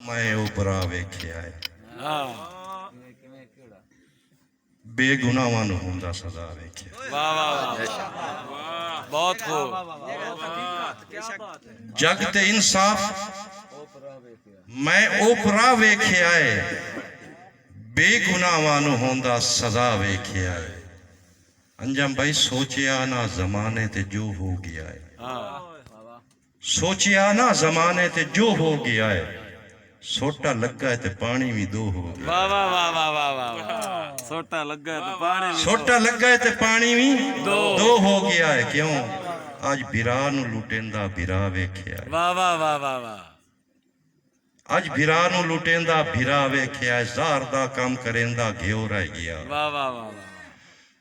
मैं उपरा वेख्या है बेगुनाहां नूं हुंदा सदा वेख्या। वाह वाह बहुत खूब। जग ते इंसाफ मैं उपरा वेख्या है बेगुनाहां नूं हुंदा सदा वेख्या है। अंजम भाई सोचिया ना जमाने ते जो हो गया है, सोचिया ना जमाने ते जो हो गया है, सोटा लगा है ते पानी भी दो हो गया। वाह वाह वाह वाह वाह वाह सोटा लगा है तो पानी भी सोटा लगा है ते पानी भी दो हो गया है। क्यों आज बिरा नूं लुटेंदा बिरा वेख्या है। वाह वाह वाह वाह वाह आज बिरा नूं लुटेंदा बिरा वेख्या है। ज़ार दा काम करेंदा घिओ रह गया। वाह वाह वाह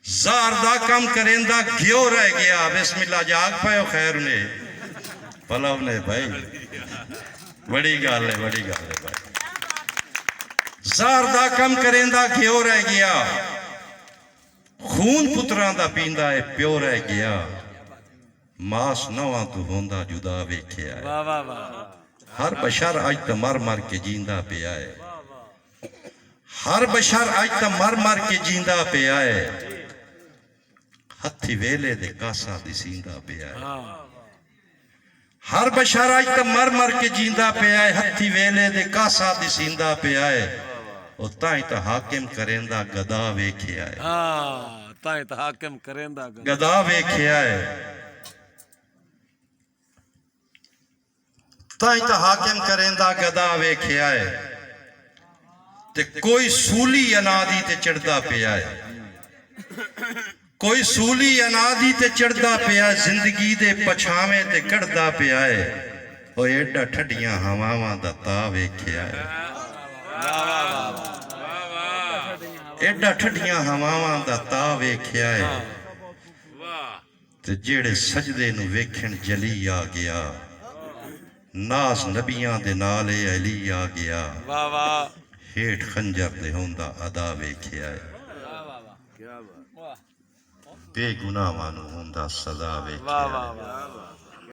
ज़ार दा काम करेंदा घिओ रह गया। बिस्मिल्लाह जाग पायो खैर ने पलव ने भाई बड़ी गल है बड़ी गल है भाई। ज़ार दा काम करेंदा घिओ रह गया। खून पुत्रां दा पींदा है प्यो रह गया। मास नवां तू होंदा जुदा वेख्या है। वाह वाह वाह हर बशर अज तो मर मर के जींदा पिया है। हर बशर अज तो मर मर के जींदा पिया है। हथी वेले दे कासा दिसींदा पिया है। हर बशर अज तो मर मर के जींदा पिया है। हथी वेले दे कासा दिसींदा पिया है। ओ ताई तो हाकिम करेंदा गदा वेख्या है। ताई तो हाकिम करेंदा गदा वेख्या है। ताई तो हाकिम करेंदा गदा वेख्या है। ते कोई सूली अनादी ते चढ़दा पिया है। कोई सूली अनादी ते चढ़दा पिया। जिंदगी दे पछावे ते कढ़दा पिया है। ओ एडा ठड्डियां हवावां दा ता वेख्या है। एडा ठड्डियां हवावां दा ता वेख्या है। ते जेड़े सजदे नूं वेखण जली आ गया। नास नबियां दे नाल अली आ गया। वाह वाह हेठ खंजर दे होंदा अदा वेख्या है। बेगुनाहां नूं होंदा सदा वेख्या है।